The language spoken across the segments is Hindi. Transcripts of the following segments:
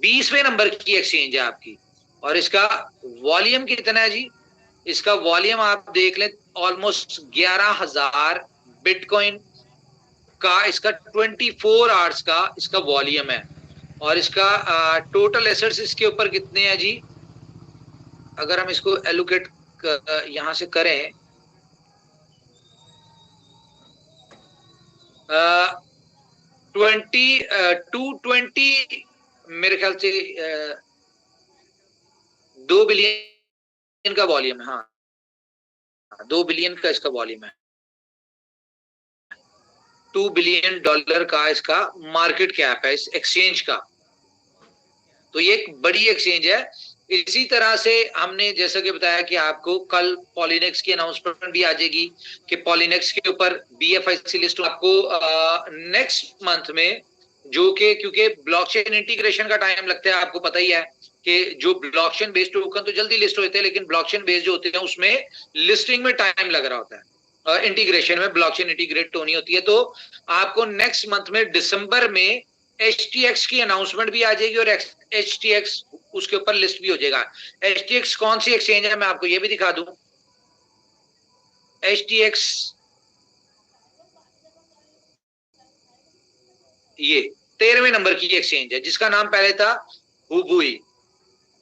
20वें नंबर की एक्सचेंज है आपकी, और इसका वॉल्यूम कितना है जी? इसका वॉल्यूम आप देख लें, ऑलमोस्ट 11,000 बिटकॉइन का इसका 24 आवर्स का इसका वॉल्यूम है। और इसका टोटल एसेट्स इसके ऊपर कितने हैं जी? अगर हम इसको एलोकेट यहां से करें, 220 मेरे ख्याल से 2 बिलियन का वॉल्यूम है। हाँ, 2 बिलियन का इसका वॉल्यूम है। $2 बिलियन का इसका मार्केट कैप है इस एक्सचेंज का। तो ये एक बड़ी एक्सचेंज है। इसी तरह से हमने जैसा कि बताया कि आपको कल पॉलिनेक्स की अनाउंसमेंट भी आ जाएगी कि पॉलिनेक्स के ऊपर BFIC लिस्ट आपको नेक्स्ट मंथ में, जो कि क्योंकि ब्लॉकचेन इंटीग्रेशन का टाइम लगता है, आपको पता ही है कि जो ब्लॉकचेन बेस्ड टोकन तो जल्दी लिस्ट होते हैं, लेकिन ब्लॉकचेन बेस्ड जो होते हैं उसमें लिस्टिंग में टाइम लग रहा होता है। इंटीग्रेशन में ब्लॉकचेन इंटीग्रेट होनी होती है। तो आपको नेक्स्ट मंथ में दिसंबर में HTX की अनाउंसमेंट भी आ जाएगी और HTX उसके ऊपर लिस्ट भी हो जाएगा। HTX कौन सी एक्सचेंज है मैं आपको ये भी दिखा दूं। HTX ये 13वें नंबर की एक्सचेंज है जिसका नाम पहले था हुबुई।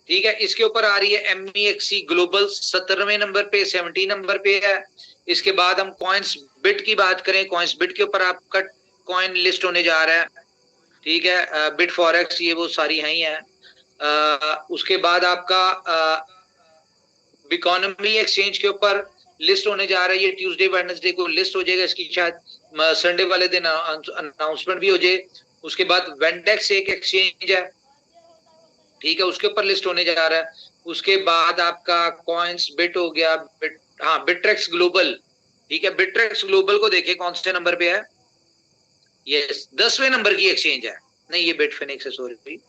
ठीक है, इसके ऊपर आ रही है MEXC ग्लोबल 17वें नंबर पे, 70 नंबर पे है। इसके बाद हम कॉइन्स बिट की बात करें, कॉइन्स बिट के ऊपर आपका कॉइन लिस्ट होने जा रहा है। ठीक है, बिट फॉरेक्स ये वो सारी हैं ही है। उसके बाद आपका इकोनॉमी एक्सचेंज के ऊपर लिस्ट होने जा रही है। ट्यूसडे वेडनेसडे को लिस्ट हो जाएगा इसकी, शायद संडे वाले दिन अनाउंसमेंट भी हो जाए। उसके बाद वेंडेक्स एक एक्सचेंज है, ठीक है, उसके ऊपर लिस्ट होने जा रहा है। उसके बाद आपका कॉइन्स बिट हो गया, बिट्रेक्स ग्लोबल। ठीक है, बिट्रेक्स ग्लोबल को देखिए कौन से नंबर पे है। यस, 10वें नंबर की एक्सचेंज है। नहीं, ये बिटफिनिक्स है, सॉरी।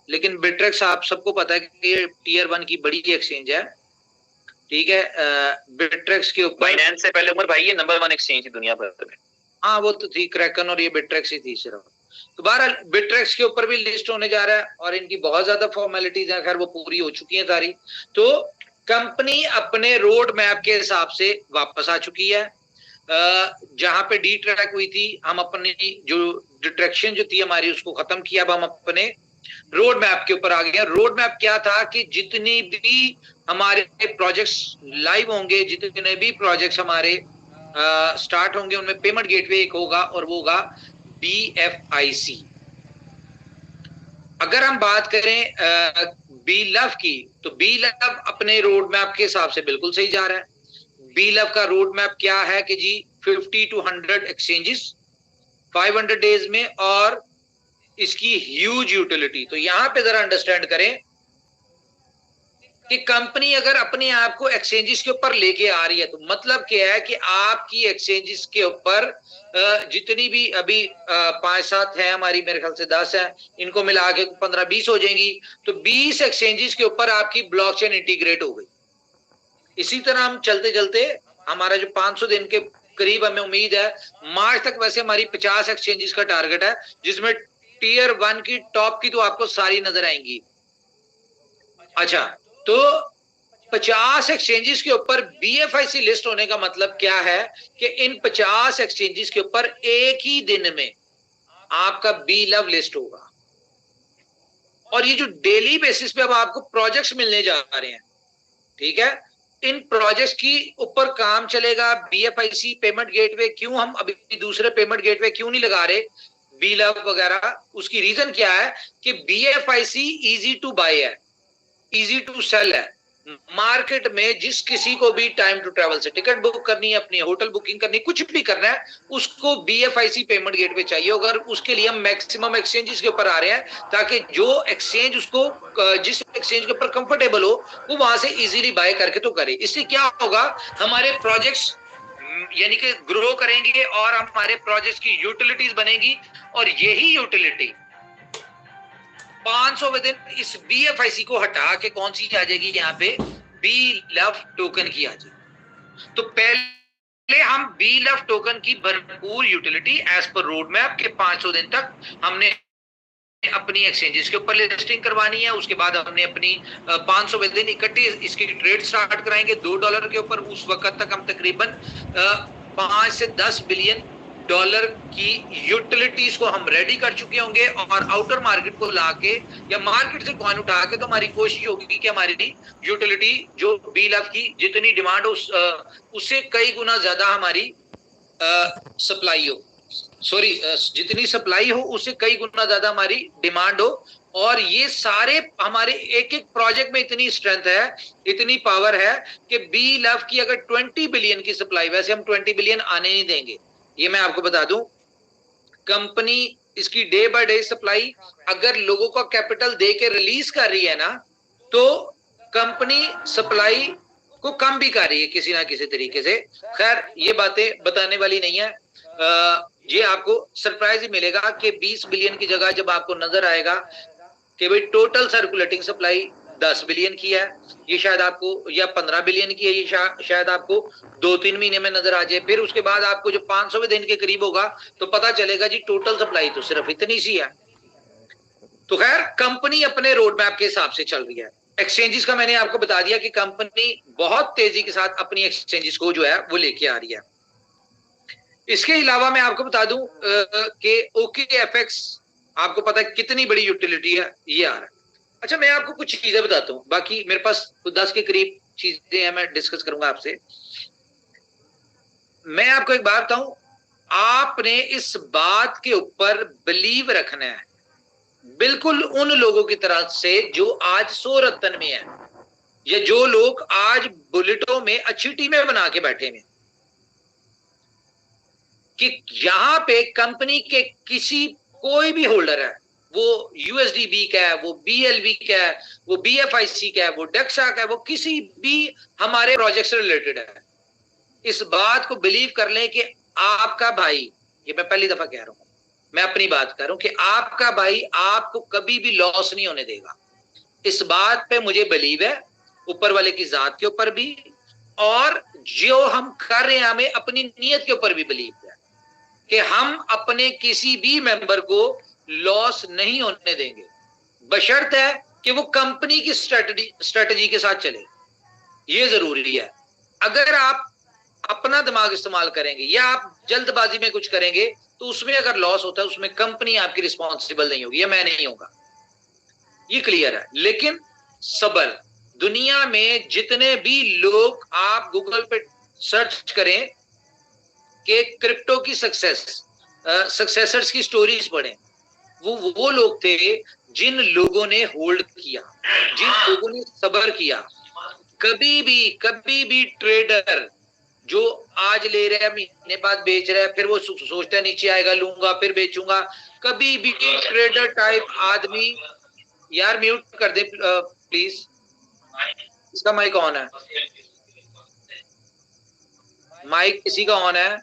लेकिन बिट्रेक्स आप सबको पता है कि ये टीयर 1 की बड़ी एक्सचेंज है। ठीक है, बिट्रेक्स के ऊपर बाइनेंस से पहले उमर भाई ये नंबर 1 एक्सचेंज थी दुनिया भर में। हाँ, वो तो थी क्रैकन, और ये बिट्रेक्स ही थी सिर्फ। तो बहरहाल बिट्रेक्स के ऊपर भी लिस्ट होने जा रहा है और इनकी बहुत ज्यादा फॉर्मेलिटीज हैं, खैर वो पूरी हो चुकी हैं सारी। तो कंपनी अपने रोड मैप के हिसाब से वापस आ चुकी है। जहां पे डी ट्रैक हुई थी, हम अपनी जो डिट्रैक्शन जो थी हमारी उसको खत्म किया। अब हम अपने रोड मैप के ऊपर आ गए। रोड मैप क्या था कि जितनी भी हमारे प्रोजेक्ट्स लाइव होंगे, जितने भी प्रोजेक्ट्स हमारे स्टार्ट होंगे, उनमें पेमेंट गेटवे एक होगा और वो होगा BFIC। अगर हम बात करें BLOVE की, तो BLOVE अपने रोड मैप के हिसाब से बिल्कुल सही जा रहा है। BLOVE का रोड मैप क्या है कि जी 50 to 100 एक्सचेंजेस 500 डेज में, और इसकी ह्यूज यूटिलिटी। तो यहां पे जरा अंडरस्टैंड करें कि कंपनी अगर अपने आप को एक्सचेंजेस के ऊपर लेके आ रही है तो मतलब क्या है कि आपकी एक्सचेंजेस के ऊपर जितनी भी अभी 5-7 है हमारी, मेरे ख्याल से 10 है, इनको मिला के 15-20 हो जाएंगी। तो 20 एक्सचेंजेस के ऊपर आपकी ब्लॉकचेन इंटीग्रेट हो गई। इसी तरह हम चलते चलते हमारा जो 500 दिन के करीब हमें उम्मीद है, मार्च तक वैसे हमारी 50 एक्सचेंजेस का टारगेट है, जिसमें टीयर 1 की टॉप की तो आपको सारी नजर आएंगी। अच्छा, तो 50 एक्सचेंजेस के ऊपर BFIC लिस्ट होने का मतलब क्या है कि इन 50 एक्सचेंजेस के ऊपर एक ही दिन में आपका BLOVE लिस्ट होगा। और ये जो डेली बेसिस पे अब आपको प्रोजेक्ट्स मिलने जा रहे हैं, ठीक है, इन प्रोजेक्ट्स की ऊपर काम चलेगा। BFIC पेमेंट गेटवे, क्यों हम अभी दूसरे पेमेंट गेटवे क्यों नहीं लगा रहे BLOVE वगैरह, उसकी रीजन क्या है कि BFIC इजी टू बाय है, इजी टू सेल है। मार्केट में जिस किसी को भी टाइम टू ट्रैवल से टिकट बुक करनी है, अपनी होटल बुकिंग करनी, कुछ भी करना है, उसको BFIC पेमेंट गेटवे चाहिए। अगर उसके लिए हम मैक्सिमम एक्सचेंजेस के ऊपर आ रहे हैं ताकि जो एक्सचेंज उसको जिस एक्सचेंज के ऊपर कंफर्टेबल हो वो वहां से इजीली बाय करके तो करे। इससे क्या होगा, हमारे प्रोजेक्ट्स यानी कि ग्रो करेंगे और हमारे प्रोजेक्ट्स की यूटिलिटीज बनेगी, और यही यूटिलिटी 500 दिन इस BFIC को हटा के कौन सी आ जाएगी, यहाँ पे BLOVE टोकन की आ जाएगी। तो पहले हम BLOVE टोकन की भरपूर यूटिलिटी एज पर रोड मैप के 500 दिन तक हमने अपनी एक्सचेंजेस के ऊपर लिस्टिंग करवानी है, उसके बाद हमने अपनी 500 दिन इकट्ठी इसकी ट्रेड स्टार्ट कराएंगे $2 के ऊपर। उस वक्त तक हम तकरीबन 5 से 10 बिलियन डॉलर की यूटिलिटीज को हम रेडी कर चुके होंगे, और आउटर मार्केट को लाके या मार्केट से कॉइन उठा के तो हमारी कोशिश होगी कि हमारी यूटिलिटी जो BeLove की जितनी डिमांड हो उससे कई गुना ज्यादा हमारी सप्लाई हो, सॉरी जितनी सप्लाई हो उससे कई गुना ज्यादा हमारी डिमांड हो। और ये सारे हमारे एक एक प्रोजेक्ट में इतनी स्ट्रेंथ है, इतनी पावर है कि BeLove की अगर 20 बिलियन की सप्लाई, वैसे हम 20 बिलियन आने नहीं देंगे, ये मैं आपको बता दूं। कंपनी इसकी डे बाय डे सप्लाई अगर लोगों का कैपिटल दे के रिलीज कर रही है ना, तो कंपनी सप्लाई को कम भी कर रही है किसी ना किसी तरीके से। खैर ये बातें बताने वाली नहीं है, ये आपको सरप्राइज ही मिलेगा कि 20 बिलियन की जगह जब आपको नजर आएगा कि भाई टोटल सर्कुलेटिंग सप्लाई 10 बिलियन की है, ये शायद आपको, या 15 बिलियन की है, ये शायद आपको 2-3 महीने में नजर आ जाए। फिर उसके बाद आपको जो 500वें दिन के करीब होगा तो पता चलेगा जी टोटल सप्लाई तो सिर्फ इतनी सी है। तो खैर कंपनी अपने रोड मैप के हिसाब से चल रही है। एक्सचेंजेस का मैंने आपको बता दिया कि कंपनी बहुत तेजी के साथ अपनी एक्सचेंजेस को जो है वो लेके आ रही है। इसके अलावा मैं आपको बता दूं कि OKFX आपको पता है कितनी बड़ी यूटिलिटी है, ये आ रहा है। अच्छा मैं आपको कुछ चीजें बताता हूं, बाकी मेरे पास 10 के करीब चीजें हैं, मैं डिस्कस करूंगा आपसे। मैं आपको एक बात बताऊं, आपने इस बात के ऊपर बिलीव रखना है, बिल्कुल उन लोगों की तरह से जो आज 100 रत्न में है, या जो लोग आज बुलेटों में अच्छी टीमें बना के बैठे हैं, कि यहां पे कंपनी के किसी कोई भी होल्डर है, वो USDB का है, वो BLV का है, वो BFIC का है, वो डेक्सा का है, वो किसी भी हमारे प्रोजेक्ट से रिलेटेड है, इस बात को बिलीव कर लें कि आपका भाई, ये मैं पहली दफा कह रहा हूं, मैं अपनी बात कर रहा हूं कि आपका भाई आपको कभी भी लॉस नहीं होने देगा। इस बात पे मुझे बिलीव है, ऊपर वाले की जात के ऊपर भी, और जो हम कर रहे हैं हमें अपनी नीयत के ऊपर भी बिलीव है कि हम अपने किसी भी मेंबर को लॉस नहीं होने देंगे, बशर्त है कि वो कंपनी की स्ट्रेटजी के साथ चले। ये जरूरी है। अगर आप अपना दिमाग इस्तेमाल करेंगे या आप जल्दबाजी में कुछ करेंगे तो उसमें अगर लॉस होता है उसमें कंपनी आपकी रिस्पॉन्सिबल नहीं होगी, या मैं नहीं होगा, ये क्लियर है। लेकिन सबर, दुनिया में जितने भी लोग आप गूगल पे सर्च करें कि क्रिप्टो की सक्सेसर्स की स्टोरीज पढ़ें, वो लोग थे जिन लोगों ने होल्ड किया, जिन लोगों ने सबर किया। कभी भी ट्रेडर जो आज ले रहा है महीने बाद बेच रहा है, फिर वो सोचता है नीचे आएगा लूंगा फिर बेचूंगा, कभी भी ट्रेडर टाइप आदमी, यार म्यूट कर दे प्लीज, इसका माइक ऑन है, माइक किसी का ऑन है,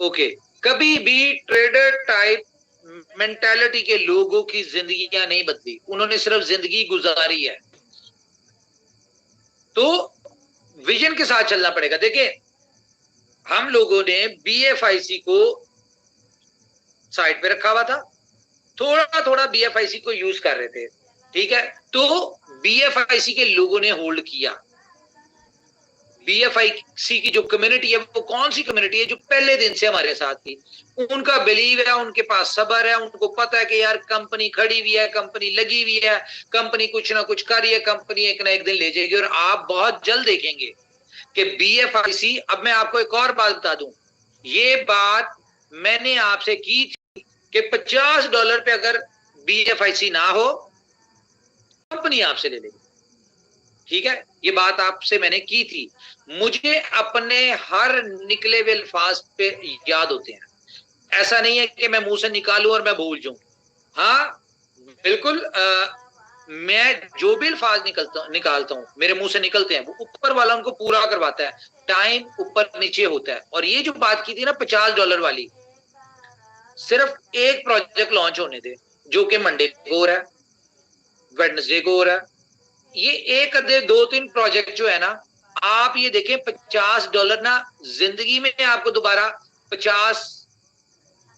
ओके। कभी भी ट्रेडर टाइप मेंटालिटी के लोगों की जिंदगियां नहीं बदली, उन्होंने सिर्फ जिंदगी गुजारी है। तो विजन के साथ चलना पड़ेगा। देखिए हम लोगों ने BFIC को साइड पे रखा हुआ था, थोड़ा थोड़ा BFIC को यूज कर रहे थे, ठीक है, तो BFIC के लोगों ने होल्ड किया। BFIC की जो कम्युनिटी है वो कौन सी कम्युनिटी है, जो पहले दिन से हमारे साथ थी, उनका बिलीव है, उनके पास सबर है, उनको पता है कि यार कंपनी खड़ी हुई है, कंपनी लगी हुई है, कंपनी कुछ ना कुछ कर रही है, कंपनी एक ना एक दिन ले जाएगी। और आप बहुत जल्द देखेंगे कि BFIC, अब मैं आपको एक और बात बता दूं, ये बात मैंने आपसे की थी कि $50 पे अगर BFIC ना हो कंपनी आपसे ले लेगी, ठीक है, ये बात आपसे मैंने की थी। मुझे अपने हर निकले हुए अल्फाज पे याद होते हैं, ऐसा नहीं है कि मैं मुंह से निकालूं और मैं भूल जाऊं। हाँ बिल्कुल, मैं जो भी अल्फाज निकालता हूं मेरे मुंह से निकलते हैं, वो ऊपर वाला उनको पूरा करवाता है, टाइम ऊपर नीचे होता है। और ये जो बात की थी ना $50 वाली, सिर्फ एक प्रोजेक्ट लॉन्च होने दे, जो कि मंडे को हो रहा है, वेडनेसडे को हो रहा है, ये एक आधे 2-3 प्रोजेक्ट जो है ना, आप ये देखें $50 ना जिंदगी में आपको दोबारा 50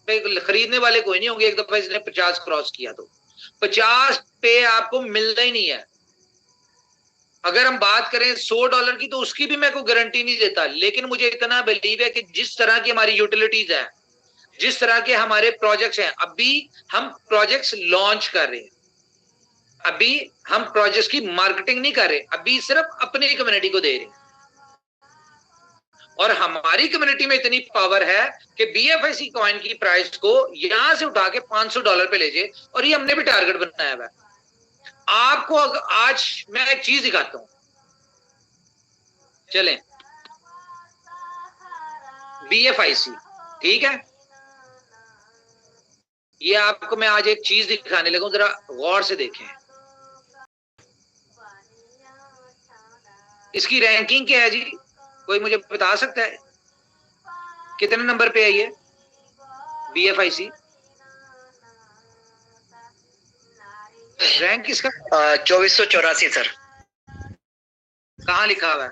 पे खरीदने वाले कोई नहीं होंगे एक दफा इसने 50 क्रॉस किया तो। 50 पे आपको मिलना ही नहीं है। अगर हम बात करें $100 की तो उसकी भी मैं कोई गारंटी नहीं देता, लेकिन मुझे इतना बिलीव है कि जिस तरह की हमारी यूटिलिटीज है, जिस तरह के हमारे प्रोजेक्ट्स हैं, अभी हम प्रोजेक्ट्स लॉन्च कर रहे हैं, अभी हम प्रोजेक्ट्स की मार्केटिंग नहीं कर रहे, अभी सिर्फ अपनी कम्युनिटी को दे रहे हैं। और हमारी कम्युनिटी में इतनी पावर है कि BFIC कॉइन की प्राइस को यहां से उठा के $500 पे ले जाए, और ये हमने भी टारगेट बनाया हुआ है। आपको आज मैं एक चीज दिखाता हूं, चलें। BFIC, ठीक है, ये आपको मैं आज एक चीज दिखाने लगा हूं, जरा गौर से देखें। इसकी रैंकिंग क्या है जी, कोई मुझे बता सकता है कितने नंबर पे है ये BFIC? रैंक किसका? 2484 सर। कहाँ लिखा हुआ है?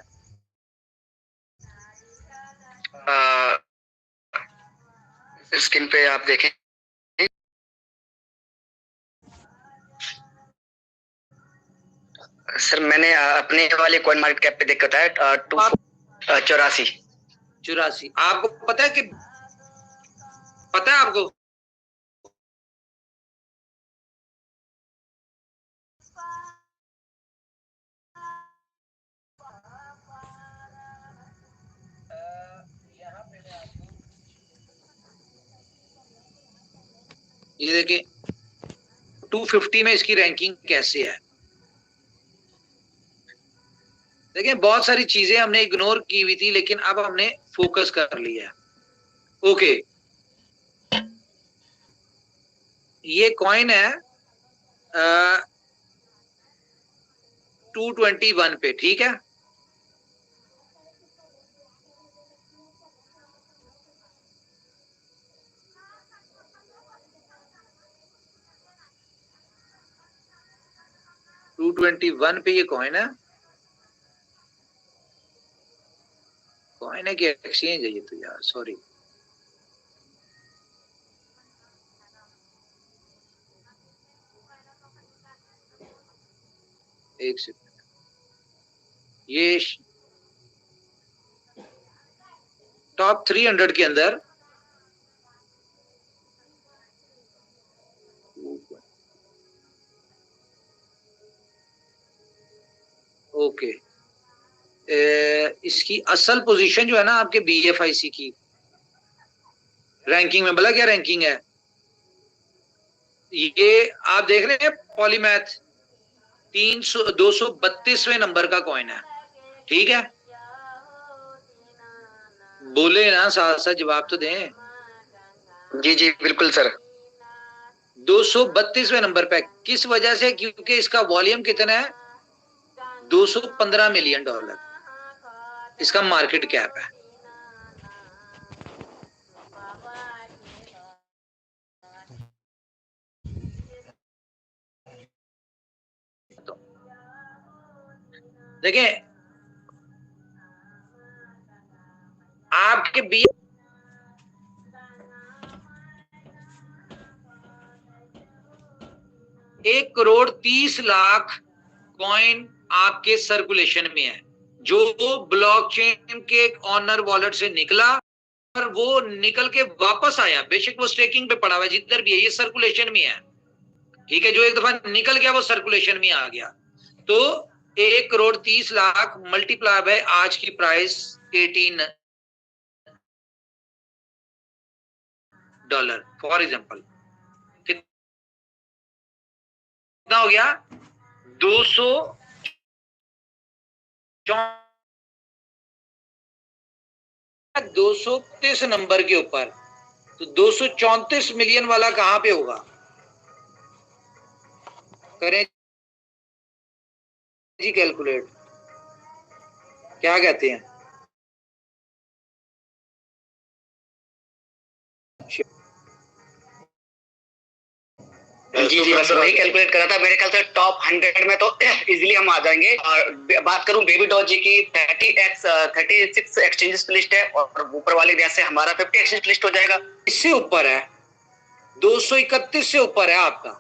स्क्रीन पे आप देखें। सर मैंने अपने वाले कॉइन मार्केट कैप पे देखा था 84। आपको पता है कि पता है आपको ये देखिए 250 में इसकी रैंकिंग कैसे है। देखिए बहुत सारी चीजें हमने इग्नोर की हुई थी, लेकिन अब हमने फोकस कर लिया है। ओके, ये कॉइन है 221 पे, ठीक है। $221 पे ये कॉइन है। कॉइन है कि एक्सचेंज है ये तो यार, सॉरी। एक सेकंड, ये टॉप 300 के अंदर ओके। इसकी असल पोजीशन जो है ना आपके BFIC की रैंकिंग में, भला क्या रैंकिंग है ये आप देख रहे हैं? पॉलीमैथ 232वें नंबर का कॉइन है, ठीक है। बोले ना, साथ साथ जवाब तो दें। जी जी बिल्कुल सर। 232वें नंबर पे, किस वजह से? क्योंकि इसका वॉल्यूम कितना है? $215 मिलियन इसका मार्केट कैप है। तो देखें आपके 1,30,00,000 कॉइन आपके सर्कुलेशन में है, जो ब्लॉकचेन के ऑनर वॉलेट से निकला और वो निकल के वापस आया। बेशक वो स्टेकिंग पे पड़ा हुआ है, जिधर भी है, ये सर्कुलेशन में है, ठीक है। जो एक दफा निकल गया वो सर्कुलेशन में आ गया। तो 1,30,00,000 मल्टीप्लाई बाय आज की प्राइस $18 फॉर एग्जाम्पल, कितना हो गया? 230 नंबर के ऊपर। तो 234 मिलियन वाला कहां पे होगा? करें जी कैलकुलेट, क्या कहते हैं? जी जी, बस वही कैलकुलेट करा था। मेरे ख्याल से टॉप 100 में तो इजीली हम आ जाएंगे। और बात करूं बेबी डॉज जी की, 36 एक्सचेंजेस लिस्ट है, और ऊपर वाली जैसे हमारा 50 एक्सचेंज लिस्ट हो जाएगा। इससे ऊपर है 231 से ऊपर है आपका,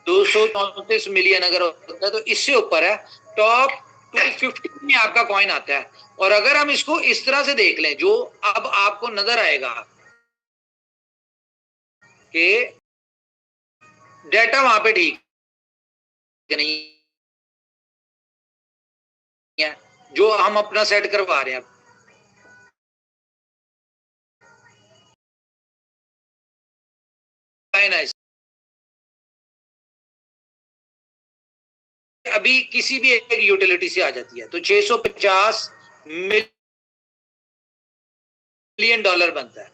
234 मिलियन अगर होता है तो इससे ऊपर है, टॉप 250 में आपका कॉइन आता है। और अगर हम इसको इस तरह से देख लें, जो अब आपको नजर आएगा कि डेटा वहां पे ठीक नहीं है जो हम अपना सेट करवा रहे हैं। अभी किसी भी एक यूटिलिटी से आ जाती है तो 650 मिलियन डॉलर बनता है।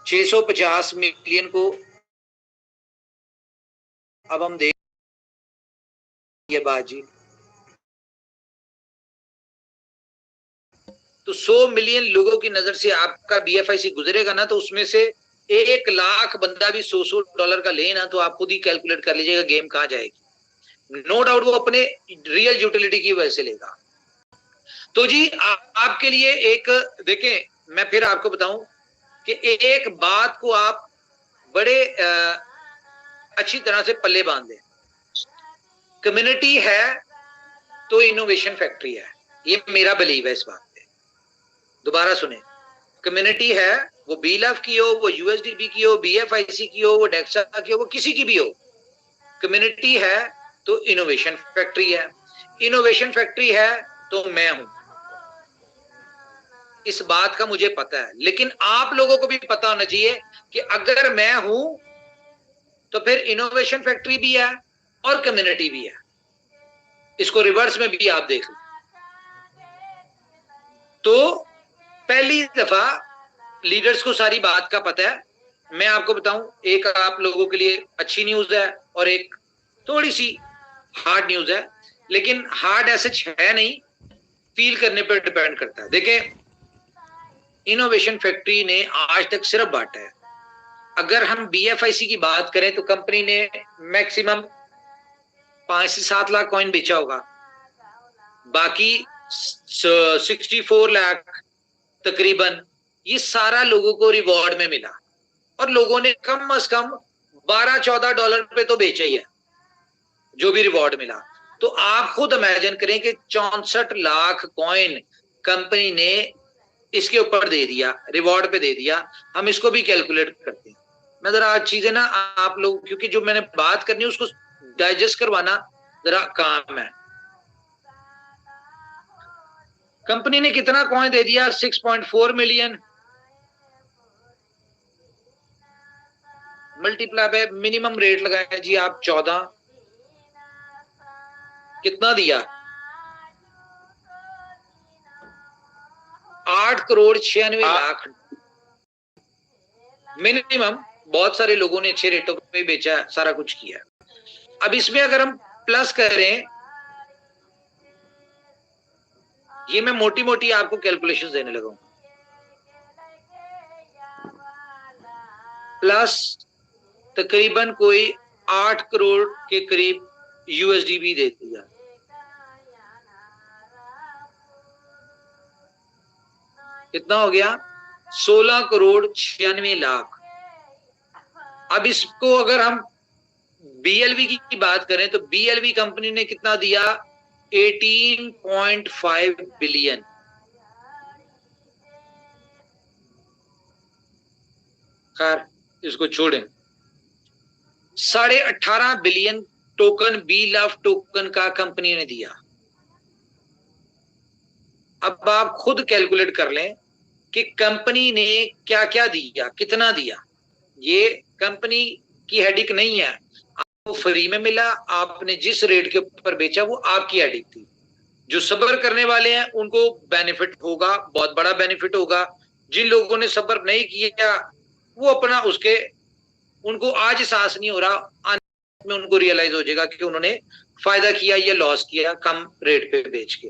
650 मिलियन को अब हम देख ये बाजी तो 100 मिलियन लोगों की नजर से आपका BFIC गुजरेगा ना, तो उसमें से 1 लाख बंदा भी $100 का ले ना, तो आप खुद ही कैलकुलेट कर लीजिएगा गेम कहां जाएगी। नो डाउट वो अपने रियल यूटिलिटी की वजह से लेगा। तो जी आपके लिए एक देखें, मैं फिर आपको बताऊं कि एक बात को आप बड़े अच्छी तरह से पल्ले बांध दें। कम्युनिटी है तो इनोवेशन फैक्ट्री है, ये मेरा बिलीव है इस बात पे। दोबारा सुने, कम्युनिटी है, वो BLAV की हो, वो USDB की हो, BFIC की हो, वो डेक्सा की हो, वो किसी की भी हो, कम्युनिटी है तो इनोवेशन फैक्ट्री है। इनोवेशन फैक्ट्री है तो मैं हूं, इस बात का मुझे पता है। लेकिन आप लोगों को भी पता होना चाहिए कि अगर मैं हूं तो फिर इनोवेशन फैक्ट्री भी है और कम्युनिटी भी है। इसको रिवर्स में भी आप देख लो। तो पहली दफा लीडर्स को सारी बात का पता है। मैं आपको बताऊं, एक आप लोगों के लिए अच्छी न्यूज है और एक थोड़ी सी हार्ड न्यूज है, लेकिन हार्ड ऐसे है नहीं, फील करने पर डिपेंड करता है। देखें, इनोवेशन फैक्ट्री ने आज तक सिर्फ बांटा है। अगर हम BFIC की बात करें तो कंपनी ने मैक्सिमम 5 से 7 लाख कॉइन बेचा होगा, बाकी 64 लाख तकरीबन ये सारा लोगों को रिवॉर्ड में मिला, और लोगों ने कम से कम $12-14 पे तो बेचा ही है जो भी रिवॉर्ड मिला। तो आप खुद इमेजिन करें कि 64 लाख कॉइन कंपनी ने इसके ऊपर दे दिया, रिवॉर्ड पे दे दिया। हम इसको भी कैलकुलेट करते हैं। मैं जरा आज चीजें ना आप लोग, क्योंकि जो मैंने बात करनी है उसको डाइजेस्ट करवाना जरा काम है। कंपनी ने कितना कॉइन दे दिया? 6.4 million multiply by minimum rate लगाया जी आप 14, कितना दिया? 8,96,00,000 मिनिमम। बहुत सारे लोगों ने अच्छे रेटों पे बेचा, सारा कुछ किया। अब इसमें अगर हम प्लस करें, ये मैं मोटी मोटी आपको कैलकुलेशन देने लगा हूं, प्लस तकरीबन कोई 8 करोड़ के करीब USDB दे दिया। कितना हो गया? 16,96,00,000। अब इसको अगर हम BLV की बात करें तो BLV कंपनी ने कितना दिया? 18.5 बिलियन। खैर इसको छोड़ें। 18.5 बिलियन टोकन BLAV टोकन का कंपनी ने दिया। अब आप खुद कैलकुलेट कर लें कि कंपनी ने क्या क्या दिया, कितना दिया। ये कंपनी की हेडिक नहीं है, आपको फ्री में मिला, आपने जिस रेट के ऊपर बेचा वो आपकी हेडिक थी। जो सब्र करने वाले हैं उनको बेनिफिट होगा, बहुत बड़ा बेनिफिट होगा। जिन लोगों ने सब्र नहीं किया वो अपना उसके, उनको आज एहसास नहीं हो रहा, आने में उनको रियलाइज हो जाएगा कि उन्होंने फायदा किया या लॉस किया कम रेट पे बेच के।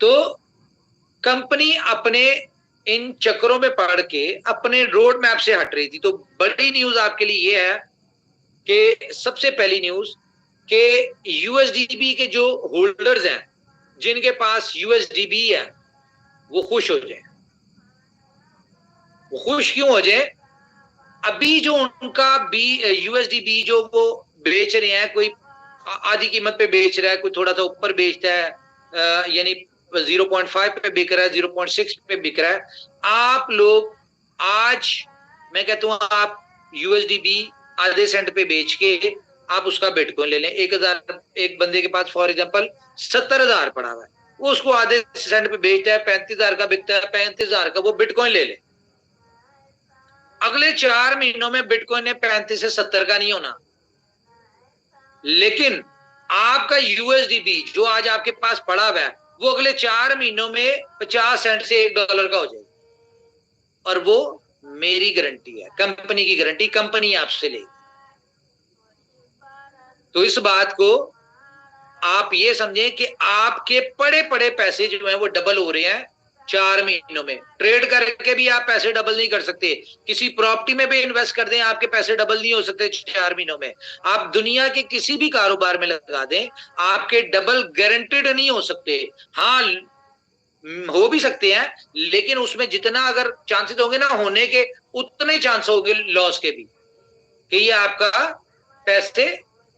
तो कंपनी अपने इन चक्रों में पड़ के अपने रोड मैप से हट रही थी। तो बड़ी न्यूज आपके लिए ये है कि सबसे पहली न्यूज कि USDB के जो होल्डर्स हैं, जिनके पास USDB है, वो खुश हो जाए। वो खुश क्यों हो जाए? अभी जो उनका यूएसडीबी जो वो बेच रहे हैं, कोई आधी कीमत पे बेच रहा है, कोई थोड़ा सा ऊपर बेचता है, यानी 0.5 पे बिक रहा है, 0.6 पे बिक रहा है। आप लोग आज, मैं कहता हूं, आप यूएसडीबी आधे सेंट पे बेच के आप उसका बिटकॉइन ले लें। 1000, एक बंदे के पास फॉर एग्जांपल 70,000 पड़ा हुआ है, वो उसको आधे सेंट पे बेचता है, 35,000 का बिकता है, 35,000 का वो बिटकॉइन ले ले। अगले 4 महीनों में बिटकॉइन ने 35 से 70 का नहीं होना, लेकिन आपका यूएसडीबी जो आज आपके पास पड़ा हुआ है वो अगले 4 महीनों में 50 सेंट से $1 का हो जाएगा। और वो मेरी गारंटी है, कंपनी की गारंटी, कंपनी आपसे लेगी। तो इस बात को आप ये समझें कि आपके पड़े पड़े पैसे जो हैं वो डबल हो रहे हैं 4 महीनों में। ट्रेड करके भी आप पैसे डबल नहीं कर सकते, किसी प्रॉपर्टी में भी इन्वेस्ट कर दें, आपके पैसे डबल नहीं हो सकते 4 महीनों में। आप दुनिया के किसी भी कारोबार में लगा दें, आपके डबल गारंटेड नहीं हो सकते। हाँ, हो भी सकते हैं, लेकिन उसमें जितना अगर चांसेस होंगे ना होने के, उतने चांस होंगे लॉस के भी, कि ये आपका पैसे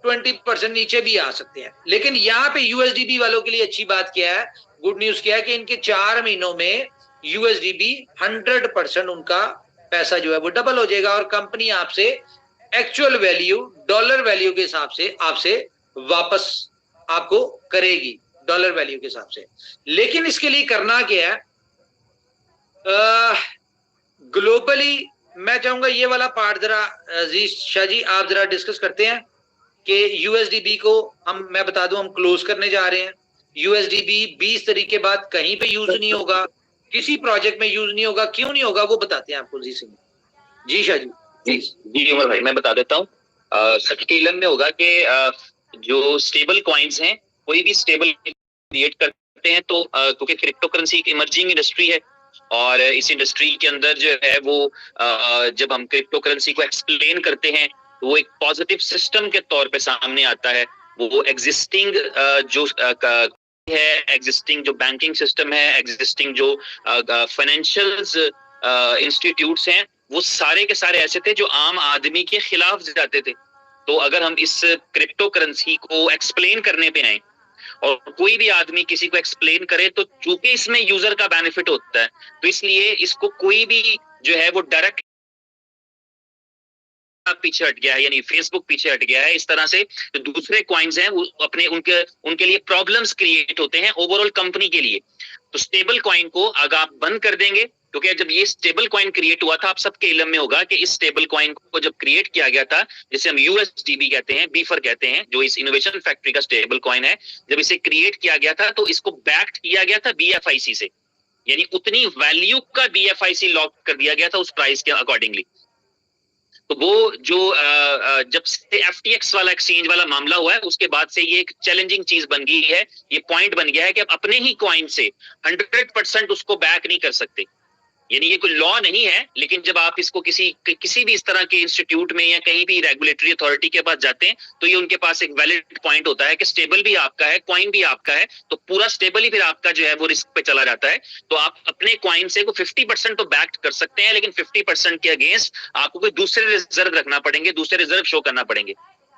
20% नीचे भी आ सकते हैं। लेकिन यहाँ पे यूएसडीबी वालों के लिए अच्छी बात क्या है, गुड न्यूज क्या है, कि इनके 4 महीनों में यूएसडीबी 100% उनका पैसा जो है वो डबल हो जाएगा, और कंपनी आपसे एक्चुअल वैल्यू, डॉलर वैल्यू के हिसाब से आपसे वापस आपको करेगी, डॉलर वैल्यू के हिसाब से। लेकिन इसके लिए करना क्या है, ग्लोबली मैं चाहूंगा ये वाला पार्ट जरा अजीज शाह जी आप जरा डिस्कस करते हैं कि यूएसडीबी को मैं बता दूं, हम क्लोज करने जा रहे हैं। यूएसडीबी 20 तारीख के बाद कहीं पे यूज नहीं होगा, किसी प्रोजेक्ट में यूज नहीं होगा। क्यों नहीं होगा वो बताते हैं आपको जी सिंह जी। शाह जी जी उमर भाई, मैं बता देता हूँ। सबके इल्म में होगा कि जो स्टेबल कॉइन्स हैं, कोई भी स्टेबल क्रिएट करते हैं तो क्योंकि क्रिप्टो करेंसी एक इमर्जिंग इंडस्ट्री है, और इस इंडस्ट्री के अंदर जो है वो जब हम क्रिप्टो करेंसी को एक्सप्लेन करते हैं तो वो एक पॉजिटिव सिस्टम के तौर पे सामने आता है। वो एग्जिस्टिंग जो है, एग्जिस्टिंग जो बैंकिंग सिस्टम है, एग्जिस्टिंग जो फाइनेंशियल्स इंस्टीट्यूट्स हैं, वो सारे के सारे ऐसे थे जो आम आदमी के खिलाफ जाते थे। तो अगर हम इस क्रिप्टो करेंसी को एक्सप्लेन करने पे आए और कोई भी आदमी किसी को एक्सप्लेन करे, तो चूंकि इसमें यूजर का बेनिफिट होता है, तो इसलिए इसको कोई भी जो है वो डायरेक्ट पीछे हट गया है, यानी फेसबुक पीछे हट गया है। इस तरह से जो दूसरे कॉइन्स हैं वो अपने उनके लिए प्रॉब्लम्स क्रिएट होते हैं ओवरऑल कंपनी के लिए। तो स्टेबल कॉइन को अगर आप बंद कर देंगे, क्योंकि जब ये स्टेबल कॉइन क्रिएट हुआ था, आप सबके इल्म में होगा कि इस स्टेबल कॉइन को जब क्रिएट किया गया था, जिसे हम यूएसडीबी कहते हैं, बीफर कहते हैं, जो इस इनोवेशन फैक्ट्री का स्टेबल कॉइन है, जब इसे क्रिएट किया गया था तो इसको बैक्ड किया गया था बीएफआईसी से, यानी उतनी वैल्यू का बीएफआईसी लॉक कर दिया गया था उस प्राइस के अकॉर्डिंगली। तो वो जो जब से एफटीएक्स वाला एक्सचेंज वाला मामला हुआ है, उसके बाद से ये एक चैलेंजिंग चीज बन गई है, ये पॉइंट बन गया है कि आप अपने ही कॉइन से 100% उसको बैक नहीं कर सकते। यानी ये कोई लॉ नहीं है, लेकिन जब आप इसको किसी भी इस तरह के इंस्टीट्यूट में या कहीं भी रेगुलेटरी अथॉरिटी के पास जाते हैं, तो ये उनके पास एक वैलिड पॉइंट होता है कि स्टेबल भी आपका है, कॉइन भी आपका है, तो पूरा स्टेबल ही फिर आपका जो है वो रिस्क पे चला जाता है। तो आप अपने कॉइन से 50% तो बैक कर सकते हैं, लेकिन 50% के अगेंस्ट आपको कोई दूसरे रिजर्व रखना पड़ेंगे, दूसरे रिजर्व शो करना पड़ेंगे।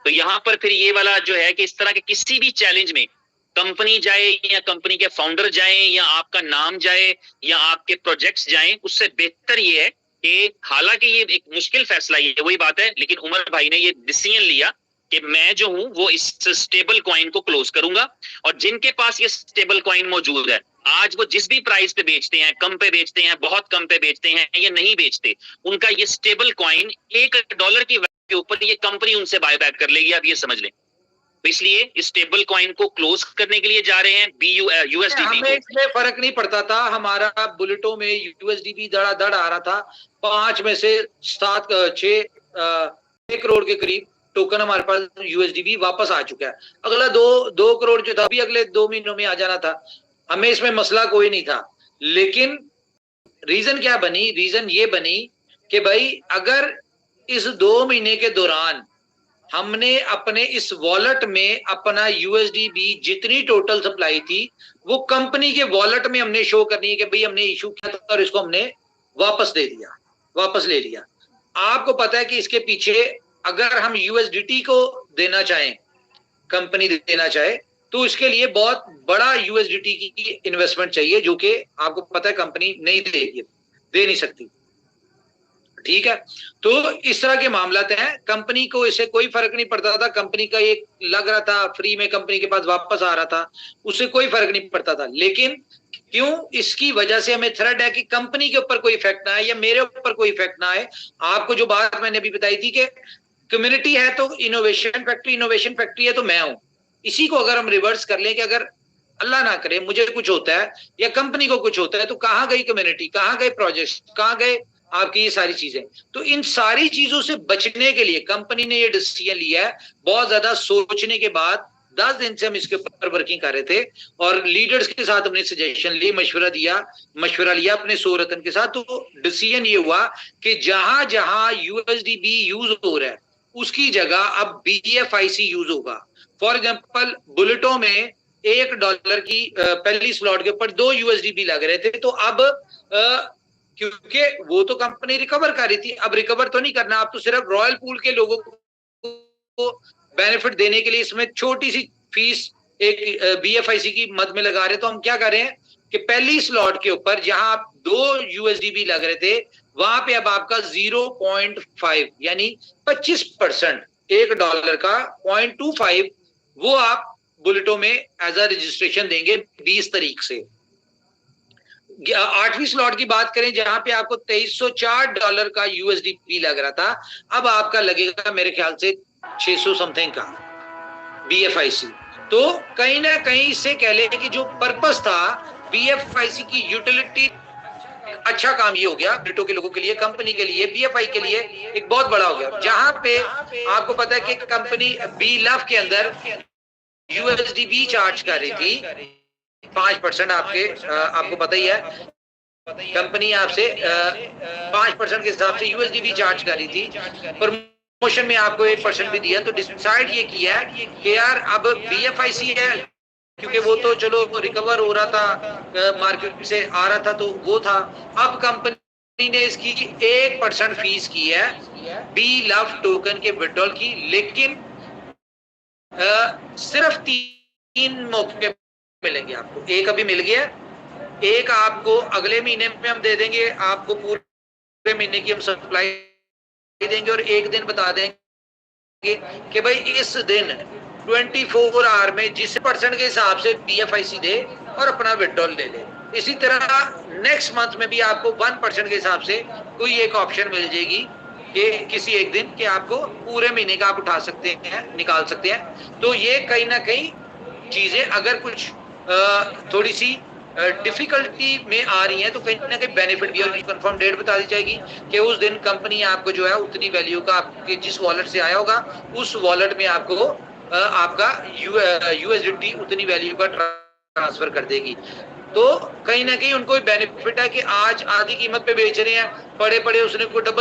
तो यहाँ पर फिर ये वाला जो है कि इस तरह के किसी भी चैलेंज में कंपनी जाए या कंपनी के फाउंडर जाए या आपका नाम जाए या आपके प्रोजेक्ट्स जाएं, उससे बेहतर ये है कि हालांकि ये एक मुश्किल फैसला है, वही बात है, लेकिन उमर भाई ने ये डिसीजन लिया कि मैं जो हूं वो इस स्टेबल कॉइन को क्लोज करूंगा। और जिनके पास ये स्टेबल कॉइन मौजूद है, आज वो जिस भी प्राइस पे बेचते हैं, कम पे बेचते हैं, बहुत कम पे बेचते हैं या नहीं बेचते, उनका ये स्टेबल कॉइन $1 की वैल्यू के ऊपर ये कंपनी उनसे बाय बैक कर लेगी, आप ये समझ लें। तो इसलिए इस स्टेबल कॉइन को क्लोज करने के लिए जा रहे हैं यूएसडीबी। हमें इसमें फर्क नहीं पड़ता था, हमारा बुलेटों में यूएसडीबी धड़ाधड़ आ रहा था, 5 में से 6 करोड़ के करीब टोकन हमारे पास यूएसडीबी वापस आ चुका है। अगला 2 करोड़ जो था भी अगले 2 महीनों में आ जाना था, हमें इसमें मसला कोई नहीं था। लेकिन रीजन क्या बनी, रीजन ये बनी कि भाई अगर इस 2 महीने के दौरान हमने अपने इस वॉलेट में अपना यूएसडीबी जितनी टोटल सप्लाई थी वो कंपनी के वॉलेट में हमने शो करनी है कि भाई हमने इशू किया था और इसको हमने वापस दे दिया। वापस ले लिया। आपको पता है कि इसके पीछे अगर हम यूएसडीटी को देना चाहें, कंपनी देना चाहे, तो इसके लिए बहुत बड़ा यूएसडीटी की इन्वेस्टमेंट चाहिए, जो कि आपको पता है कंपनी नहीं देगी, दे नहीं सकती। ठीक है, तो इस तरह के मामलात हैं। कंपनी को इससे कोई फर्क नहीं पड़ता था, कंपनी का एक लग रहा था फ्री में कंपनी के पास वापस आ रहा था, उससे कोई फर्क नहीं पड़ता था। लेकिन क्यों? इसकी वजह से हमें थ्रेट है कि कंपनी के ऊपर कोई इफेक्ट ना आए या मेरे ऊपर कोई इफेक्ट ना आए। आपको जो बात मैंने अभी बताई थी कि कम्युनिटी है तो इनोवेशन फैक्ट्री है तो मैं हूं। इसी को अगर हम रिवर्स कर लें कि अगर अल्लाह ना करे मुझे कुछ होता है या कंपनी को कुछ होता है, तो कहां गई कम्युनिटी, कहां गए प्रोजेक्ट, कहां गए आपकी ये सारी चीजें। तो इन सारी चीजों से बचने के लिए कंपनी ने ये डिसीजन लिया है। बहुत ज्यादा सोचने के बाद 10 दिन से हम इसके ऊपर वर्किंग कर रहे थे और लीडर्स के साथ हमने सजेशन ली, मशवरा लिया अपने सोरतन के साथ। तो डिसीजन ये हुआ कि जहां जहां यूएसडीबी यूज हो रहा है उसकी जगह अब बीएफआईसी यूज होगा। फॉर एग्जांपल बुलेटों में $1 की पहली स्लॉट के ऊपर 2 यूएसडीबी लग रहे थे, तो अब क्योंकि वो तो कंपनी रिकवर कर रही थी, अब रिकवर तो नहीं करना, आप तो सिर्फ रॉयल पूल के लोगों को बेनिफिट देने के लिए इसमें छोटी सी फीस एक बीएफआईसी की मद में लगा रहे। तो हम क्या कर रहे हैं कि पहली स्लॉट के ऊपर जहां आप 2 यूएसडीबी लग रहे थे, वहां पे अब आपका 0.5 यानी 25% $1 का 0.25 वो आप बुलेटों में एज अ रजिस्ट्रेशन देंगे 20 तारीख से। 8वीं स्लॉट की बात करें जहां पे आपको $2304 का यूएसडीपी लग रहा था, अब आपका लगेगा मेरे ख्याल से 600 समथिंग का बीएफआईसी। तो कहीं ना कहीं इससे कह ले कि जो पर्पस था बीएफआईसी की यूटिलिटी, अच्छा काम ये हो गया ब्रिटो के लोगों के लिए, कंपनी के लिए, बीएफआई के लिए एक बहुत बड़ा हो गया। जहां पे आपको पता है कि कंपनी बी लव के अंदर यूएसडीबी चार्ज कर रही थी 5%, आपको पता ही है कंपनी आपसे 5% के हिसाब से यूएसडीबी चार्ज कर रही थी। प्रमोशन में आपको 1% भी दिया। तो डिसाइड ये किया कि यार अब बीएफआईसी है, क्योंकि वो तो चलो रिकवर हो रहा था, मार्केट से आ रहा था तो वो था। अब कंपनी ने इसकी 1% फीस की है बी लव टोकन के विड्रॉल की, लेकिन सिर्फ 3 मौके मिलेंगे आपको। एक अभी मिल गया, एक आपको अगले महीने में हम दे देंगे, आपको पूरे महीने की हम सप्लाई देंगे, और एक दिन बता देंगे कि भाई इस दिन 24 आवर में जिस % के हिसाब से बीएफआईसी दे और अपना विड्रॉल ले ले। इसी तरह नेक्स्ट मंथ में भी आपको 1% के हिसाब से कोई एक ऑप्शन मिल जाएगी कि किसी एक दिन कि आपको पूरे महीने का आप उठा सकते हैं, निकाल सकते हैं। तो ये कहीं ना कहीं चीजें अगर कुछ थोड़ी सी डिफिकल्टी में आ रही है तो कहीं ना कहीं बेनिफिट भी, और कंफर्म डेट बता दी जाएगी कि उस दिन कंपनी आपको जो है उतनी वैल्यू का आपके जिस वॉलेट से आया होगा उस वॉलेट में आपको आपका यूएसडीटी उतनी वैल्यू का ट्रांसफर कर देगी। तो कहीं ना कहीं उनको बेनिफिट है कि आज आधी कीमत पे बेच रहे हैं, पड़े उसने को डबल